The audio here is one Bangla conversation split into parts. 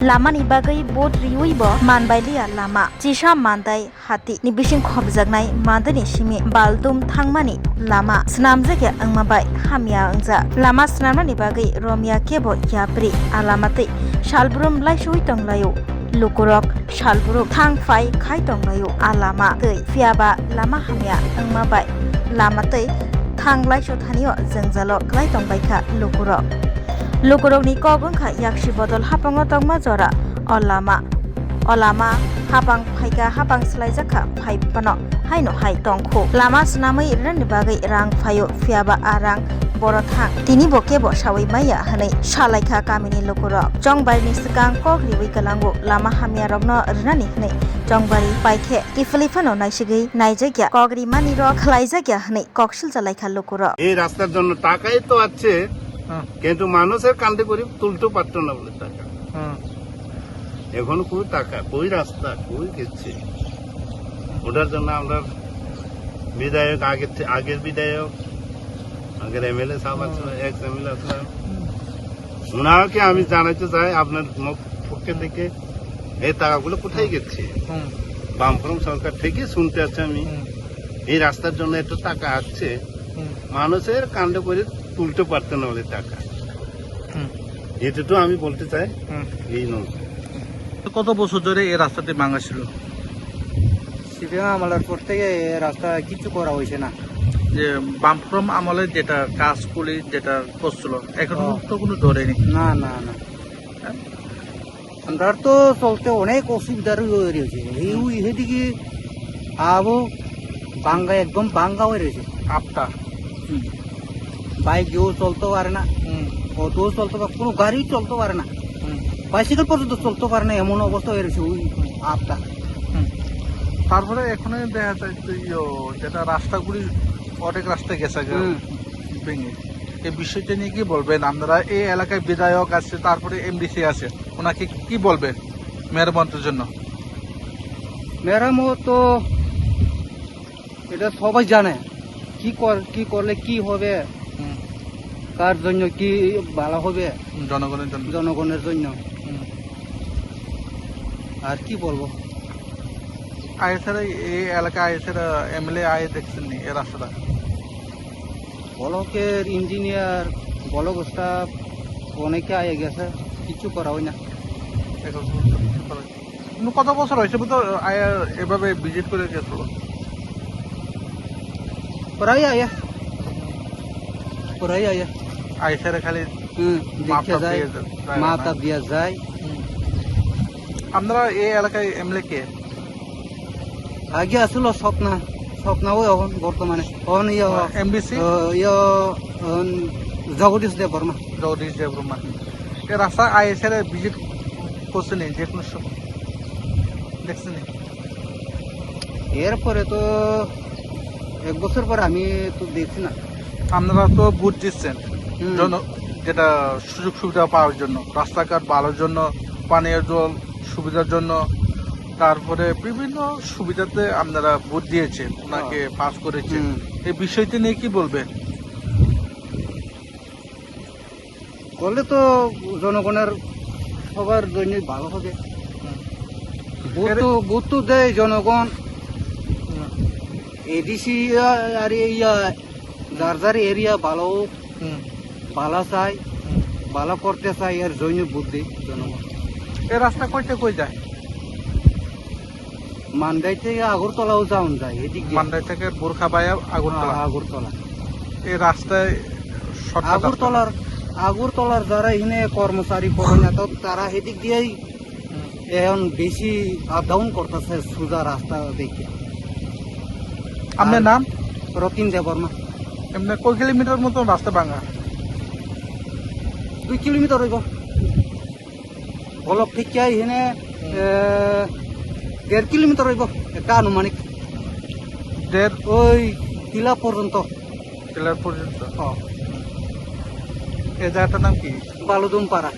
Lamani bagai bot riuibo manbailia lama jisa mandai hati ni bising khobjaknai mandani simi baldum thangmani lama snamjage angmabai hamya angja lama snamani bagai romia kebo yapri alamate shalbrum laisui tonglayo lukurok shalburuk thangfai khai tonglayo alama tei fiaba lama hamya angmabai lamate thanglaiso thanio jengjalo klai tongbaikha lukurok Lukurokni kobongkha yakshi bodol hapango tongma jora olama hapang phaika hapang slaijakha phaipano haino hai tongkho lama snamai ran bagai rang phayo fiaba arang borothang tini bokebo sawai maya hanai salaikha kamini lukurok jongbari sikang kokriwi kalango lama hamya rogno rnani hanai jongbari paikhe tiflifano naisigi naijagya kokri mani ro khlaijagya hanai koksil jalaikha lukurok এই রাস্তার জন্য টাকাই তো আছে কিন্তু মানুষের কান্দে করে তুলতে পারতো না বলে টাকা এখন কই টাকা কই রাস্তা কই গেছে ওটার জন্য আমরা বিধায়ক আগের বিধায়ক আগের এমএলএ সাহেব আছে এক্স এমএলএ আছে ওনাকে আমি জানাতে চাই আপনার পক্ষ থেকে এই টাকাগুলো কোথায় গেছে বামফ্রন্ট সরকার থেকে শুনতে আছে আমি এই রাস্তার জন্য একটু টাকা আসছে মানুষের কাণ্ডে করে তুলতে পারতো না বলে টাকা এটুকু আমি বলতে চাই এই নয় কত বছর ধরে এই রাস্তাতে ভাঙা ছিল সিপিএম আমলের পর থেকে রাস্তা কিছু করা হয়েছে না যে বামফ্রম আমলে যেটা কাজ করে যেটা করছিল এখন তো কোনো ধরেনি না না না আমরা তো চলতে অনেক অসুবিধার রয়েছে এদিকে আবো বাঙ্গা একদম বাঙ্গা হয়ে রয়েছে আপটা বাইক কেউ চলতে পারে না অটো চলতে পারে কোনো গাড়ি চলতে পারে না বাইসাইকেল পর্যন্ত চলতে পারে না এমন অবস্থা হয়ে রয়েছে ওই আপটা তারপরে এখন দেখা যায় যেটা রাস্তাগুলি অনেক রাস্তায় গেছে ভেঙে এই বিষয়টা নিয়ে কি বলবেন আপনারা এই এলাকায় বিধায়ক আছে তারপরে এমডিসি আছে ওনাকে কি বলবেন মেরামতের জন্য মেরামত তো এটা সবাই জানে কি করলে কি হবে কার জন্য কি ভালো হবে জনগণের জন্য আর কি বলবো আয়েসারা এই এলাকায় আয়েসারা এমএলএ আয়ে দেখছেন নি এই রাস্তাটা ব্লকের ইঞ্জিনিয়ার ব্লক স্টাফ অনেকে আয়ে গেছে কিছু করা হয় না এখন কত বছর হয়েছে তো এভাবে ভিজিট করে গেছিল প্রায় আয়া আয়েসারা খালি দেখে যায় মাথা দিয়া যায় আপনারা এই এলাকায় এমএলএ কে আগে আসলো স্বপ্না ওই এখন বর্তমানে এমবিসি জগদীশ দেব বর্মা এই রাস্তা আয়েসারা ভিজিট করছেন যে কোনো সময় দেখছেন এরপরে তো এক বছর পরে আমি তো দেখছি না আপনারা তো বুথ দিচ্ছেন যেটা সুযোগ সুবিধা পাওয়ার জন্য রাস্তাঘাট ভালোর জন্য পানীয় জল সুবিধার জন্য তারপরে বিভিন্ন সুবিধাতে আপনারা ভোট দিয়েছেন ওনাকে পাস করেছেন এই বিষয়টি নিয়ে কি বলবেন করলে তো জনগণের সবার জন্য ভালো হবে ভোট তো দেয় জনগণ এডিসি আর যার এরিয়া ভালো চাই ভালো করতে চাই এর জন্য বুদ্ধি জনগণ এই রাস্তা কই যায় মান্দাই থেকে আগরতলাও যাওয়া যায় এদিক মান্দাই থেকে বোরখাবাইয়া আগরতলা এই রাস্তায় আগরতলার যারা এখানে কর্মচারী পরিণত তারা এদিক দিয়েই এখন বেশি আপ ডাউন করতেছে সোজা রাস্তা দেখে আপনার নাম রতিন দেববর্মা এমনি কয় কিলোমিটার মতো রাস্তা ভাঙা 2 কিলোমিটার হইব বলক থেকে এখানে 1.5 কিলোমিটার হইব একটা আনুমানিক ওই টিলা পর্যন্ত এই জায়গাটার নাম কি বালুদুম পাড়া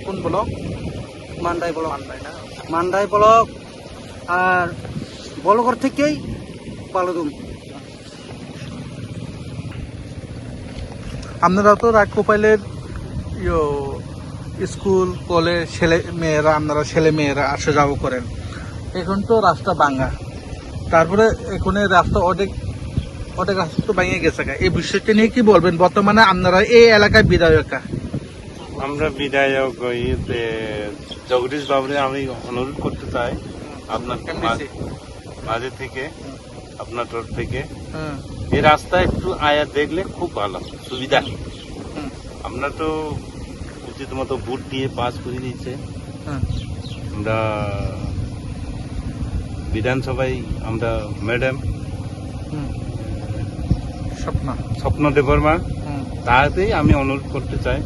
কোন block Mandai block Mandai block আর বলগড় থেকেই বালুদুম আপনারা তো রাজকোপাইলের স্কুল কলেজ ছেলে মেয়েরা আসা যাওয়া করেন। এখন তো রাস্তা ভাঙা, তারপরে এখন এই রাস্তা অনেক রাস্তা তো ভেঙে গেছে। এই বিষয়টা নিয়ে কি বলবেন? বর্তমানে আপনারা এই এলাকায় বিধায়ক, আমরা বিধায়ক জগদীশ বাবুরে আমি অনুরোধ করতে চাই আপনার মাঝে থেকে, আপনার তরফ থেকে এই রাস্তা একটু আয়া দেখলে খুব ভালো সুবিধা। আমরা তো উচিত মতো ভোট দিয়ে পাস করে দিয়েছে। আমরা বিধানসভায় আমরা ম্যাডাম স্বপ্ন দেববর্মা, তাতেই আমি অনুরোধ করতে চাই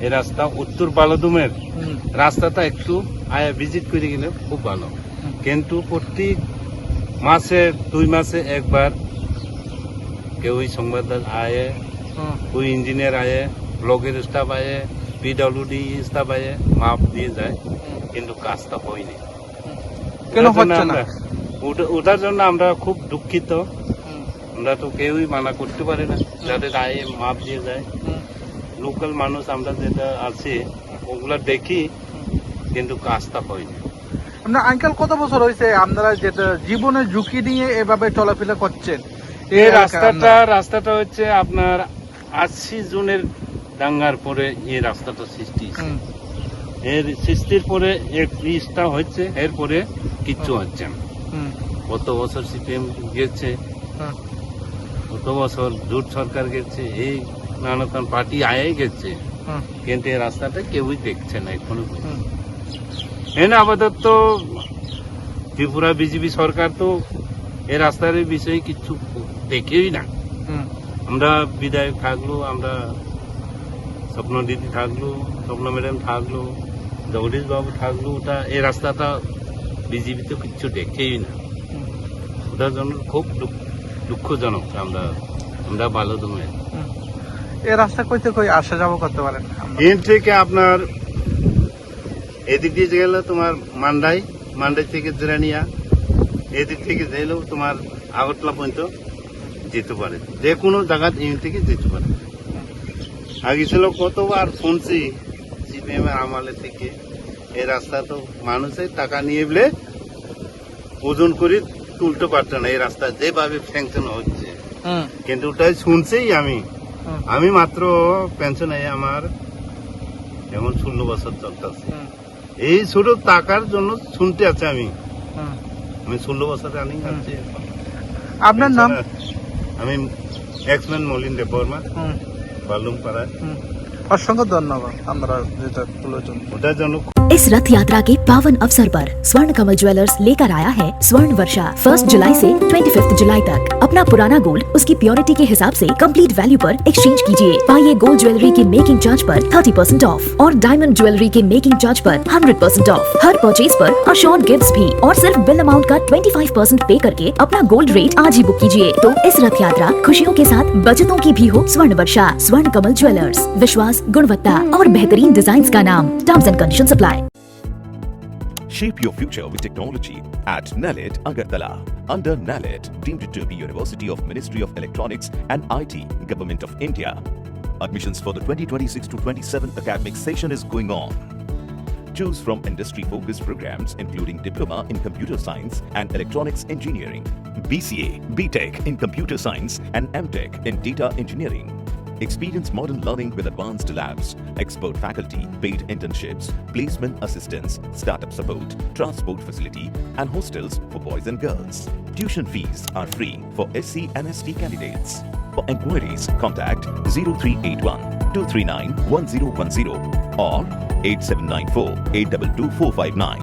এই রাস্তা উত্তর বালুদুমের রাস্তাটা একটু আয়া ভিজিট করে গেলে খুব ভালো। কিন্তু প্রত্যেক মাসে 2 মাসে একবার কেউ সংবাদদাতা আয়ে, कोई इंजीनियर आए, ब्लॉकेर स्टाफ आए, PWD स्टाफ आए, माप দিয়ে যায়, কিন্তু কাজটা হয়নি। কেন হচ্ছে না? ওটার জন্য আমরা খুব দুঃখিত। আমরা তো কেউই মানা করতে পারি না, যাদের আয়ে মাপ দিয়ে যায়। লোকাল মানুষ আমরা যেটা আছে ওগুলা দেখি, কিন্তু কাজটা হয়নি। আপনার আঙ্কেল কত বছর হয়েছে আপনারা যেটা জীবনের ঝুঁকি নিয়ে এভাবে চলাফেরা করছেন? এই রাস্তাটা হচ্ছে আপনার 80 জুনের দাঙ্গার পরে এই রাস্তাটা সৃষ্টি, এর সৃষ্টির পরে এক পিসটা হচ্ছে, এরপরে কিচ্ছু হচ্ছে না। কত বছর সিপিএম গেছে, কত বছর জোট সরকার গেছে, এই নানান পার্টি আয়াই গেছে, কিন্তু এই রাস্তাটা কেউই দেখছে না এখনো। এনে আপাতত ত্রিপুরা বিজেপি সরকার তো এই রাস্তার বিষয়ে কিছু দেখেই না। আমরা বিধায়ক থাকলো, আমরা স্বপ্ন দিদি থাকলো, স্বপ্ন ম্যাডাম থাকলো, জগদীশ বাবু থাকলো, ওটা এই রাস্তাটা বিজেপি তো কিছু দেখেই না। ওটার জন্য খুব দুঃখজনক। আমরা ভালো দমে এই রাস্তা কইতে কই আসা যাওয়া করতে পারেন। এর থেকে আপনার এদিক দিয়ে গেলে তোমার মান্ডাই থেকে জিরানিয়া, এদিক থেকে গেলেও তোমার আগরতলা পর্যন্ত যেতে পারে, যে কোনো জায়গা এই থেকে যেতে পারে। আগে ছিল কতবার শুনছি সিপিএম এর আমলে থেকে এই রাস্তা তো মানুষের টাকা নিয়ে বলে ওজন করে তুলতে পারতো না। এই রাস্তা যেভাবে স্যাংশন হচ্ছে, কিন্তু ওটাই শুনছি আমি মাত্র পেনশন আমার যেমন 16 বছর চলতেছে, এই ছোট টাকার জন্য শুনতে আছে। আমি 16 বছর রানিং আছে। আপনার নাম? আমি এক্সম্যান মলিন দেববর্মা, বালুমপাড়া। অসংখ্য ধন্যবাদ। আমরা যেটা তুলেছেন ওটার জন্য। इस रथ यात्रा के पावन अवसर पर स्वर्ण कमल ज्वेलर्स लेकर आया है स्वर्ण वर्षा 1 जुलाई से 25 जुलाई तक। अपना पुराना गोल्ड उसकी प्योरिटी के हिसाब से कंप्लीट वैल्यू पर एक्सचेंज कीजिए। पाइए गोल्ड ज्वेलरी के मेकिंग चार्ज पर 30% ऑफ और डायमंड ज्वेलरी के मेकिंग चार्ज पर 100% ऑफ। हर परचेज पर अश्योर्ड गिफ्ट्स भी और सिर्फ बिल अमाउंट का 25% पे करके अपना गोल्ड रेट आज ही बुक कीजिए। तो इस रथ यात्रा खुशियों के साथ बचतों की भी हो। स्वर्ण वर्षा स्वर्ण कमल ज्वेलर्स, विश्वास, गुणवत्ता और बेहतरीन डिजाइन का नाम। Terms and condition apply. Shape your future with technology at NALET Agartala. Under NALET, deemed to be University of Ministry of Electronics and IT, Government of India. Admissions for the 2026 to 27 academic session is going on. Choose from industry-focused programs including Diploma in Computer Science and Electronics Engineering, BCA, BTech in Computer Science and MTech in Data Engineering. Experience modern learning with advanced labs, expert faculty, paid internships, placement assistance, startup support, transport facility, and hostels for boys and girls. Tuition fees are free for SC and ST candidates. For enquiries, contact 0381 239 1010 or 8794 822 459.